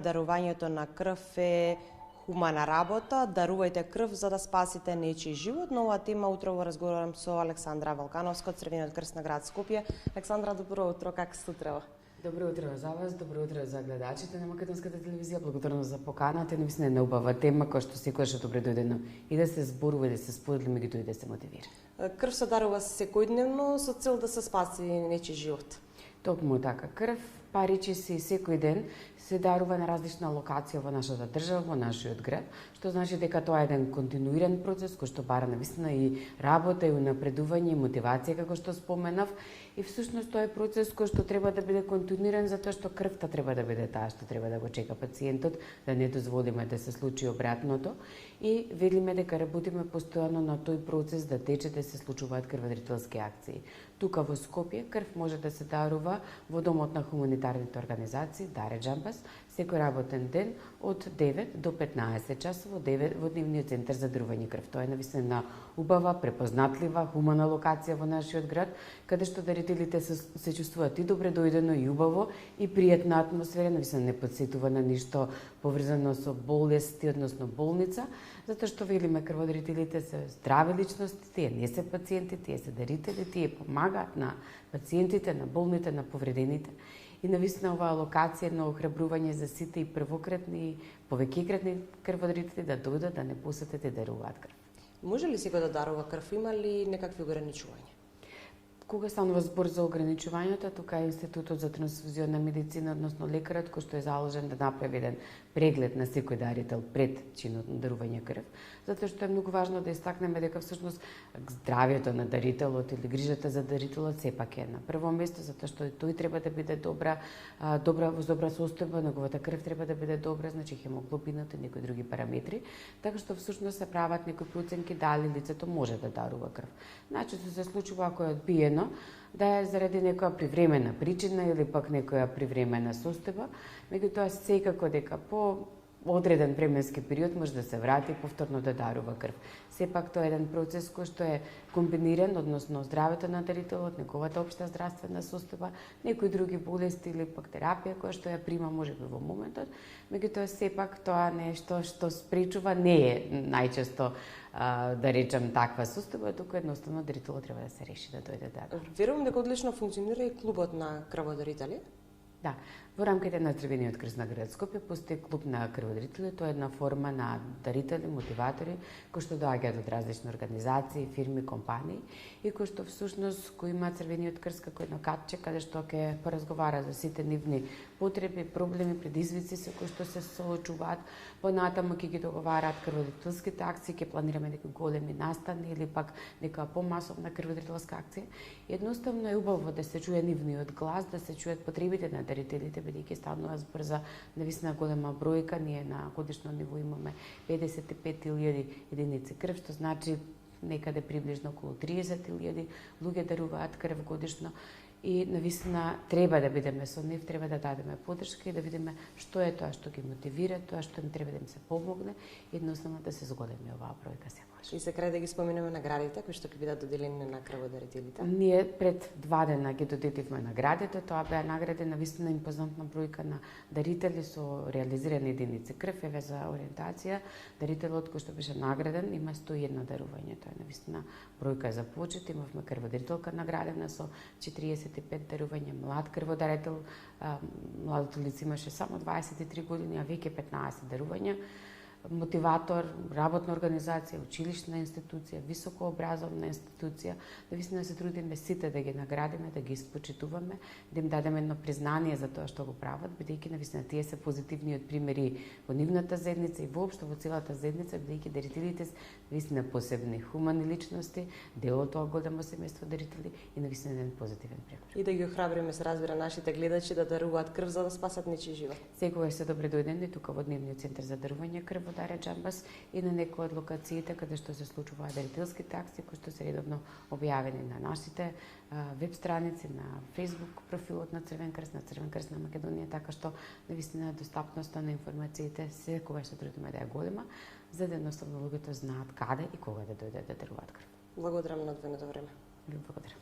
Дарувањето на крв е хумана работа, дарувајте крв за да спасите нечи живот. На оваа тема утрово разговарам со Александра Валкановска од Црвениот крст на град Скопје. Александра, добро утро, как сте утрово? Добро утро за вас, добро утро за гледачите на Македонската телевизија. Благодарам за поканата. Навистина е неубава тема која што секогаш е добре дојдено и да се зборува и да се сподели меѓу и да се мотивира. Крв се дарува секојдневно со цел да се спаси нечи живот. Токму така, крв, паричи се и секој ден се дарува на различна локација во нашата држава, во нашиот град, што значи дека тоа е еден континуиран процес кој што бара навистина и работа и унапредување и мотивација како што споменав, и всушност тоа е процес кој што треба да биде континуиран затоа што крвта треба да биде таа што треба да го чека пациентот, да не дозволиме да се случи обратното, и велиме дека работиме постојано на тој процес да тече, да се случуваат крводарителски акции. Тука во Скопје крв може да се дарува во домот на хуманитарните организации Даре Џамбас секој работен ден од 9 до 15 часот во дневниот центар за дарување крв. Тоа е навистина убава, препознатлива, хумана локација во нашиот град, каде што дарителите се чувствуваат и добре дојдено и убаво и пријатна атмосфера, навистина не потсетува на ништо поврзано со болести, односно болница, затоа што велиме крводарителите се здрави личности, тие не се пациенти, тие се дарители, тие помагаат на пациентите, на болните, на повредените. И навистина оваа локација е на охрабрување за сите и првократни и повеќекратни крводарители да дојдат, да не посетат и даруваат крв. Може ли секој да дарува крв? Има ли некакви ограничувања? Кога станува збор за ограничувањето, тука е Институтот за трансфузионна медицина, односно лекарот кој што е заложен да направи еден преглед на секој дарител пред чинот на дарување крв, затоа што е многу важно да истакнеме дека всушност здравјето на дарителот или грижата за дарителот сепак е на прво место, затоа што тој треба да биде добра во добра состојба, неговата крв треба да биде добра, значи хемоглобинот и некои други параметри, така што всушност се прават некои проценки дали лицето може да дарува крв. Значи се случува ако е одбиено да е заради некоја привремена причина или пак некоја привремена состојба, меѓутоа секако дека по одреден временски период може да се врати повторно да дарува крв. Сепак тоа е еден процес кој што е комбиниран, односно здравето на дарителот, неговата општа здравствена состојба, некои други болести или пак терапија која што ја прима можеби во моментот, меѓутоа сепак тоа нешто што спречува не е најчесто да речем таква состојба, туку едноставно дарителот треба да се реши да дојде да дарува. Верувам дека одлично функционира и клубот на крводарители. Да, во рамките на Црвениот крст на град Скопје постои клуб на крводарители, тоа е една форма на дарители, мотиватори, кои што доаѓаат од различни организации, фирми, компании и кои што всушност кои има Црвениот крст како едно катче каде што ќе поразговара за сите нивни потреби, проблеми, предизвици со кои што се соочуваат. Понатаму ќе ги договараат крводарителските акции, ќе планираме некои големи настани или пак нека помасовна крводарителска акција. Едноставно е убаво да се чуе нивниот глас, да се чуат потребите на дарителите, бидејќи станува збор за навистина голема бројка. Ние на годишно ниво имаме 55.000 единици крв, што значи некаде приближно околу 30.000 луѓе даруваат крв годишно. И навистина треба да бидеме со нив, треба да дадеме поддршка и да видиме што е тоа што ги мотивира, тоа што им треба да им се помогне и едноставно да се зголеми оваа бројка секогаш. И се крај да ги споменеме наградите кои што ќе бидат доделени на крводарителите. Ние пред 2 дена ги доделивме наградите, тоа беа награди навистина импозантна бројка на дарители со реализирани единици крв. Еве за ориентација, дарителот кој што беше награден има 101 дарување, тоа е навистина бројка за почит. Имавме крводарителка наградена со 45 дарување, млад крводарител, младото лице имаше само 23 години, а веќе 15 дарувања. Мотиватор, работна организација, училишна институција, високообразовна институција, навистина се трудиме сите да ги наградиме, да ги испочитуваме, да им дадеме едно признание за тоа што го прават, бидејќи навистина тие се позитивниот примери во нивната заедница и воопшто во целата заедница, бидејќи дарителите се навистина посебни хумани личности, дел од тоа големо семејство дарители и навистина еден позитивен пример. И да ги охрабриме, се разбира, нашите гледачи да даруваат крв за да спасат нечи живот. Секогаш се добре дојдени тука во дневниот центар за дарување крв во Даре Џамбас и на некои од локациите каде што се случуваат дарителските акции кои што се редовно објавени на нашите веб страници, на Facebook профилот на Црвен крст, на Црвен крст на Македонија, така што навистина достапноста на информациите секогаш се трудиме да е голема, за да едноставно луѓето знаат каде и кога да дојдат да даруваат крв. Благодарам на одвоеното време. Ви благодарам.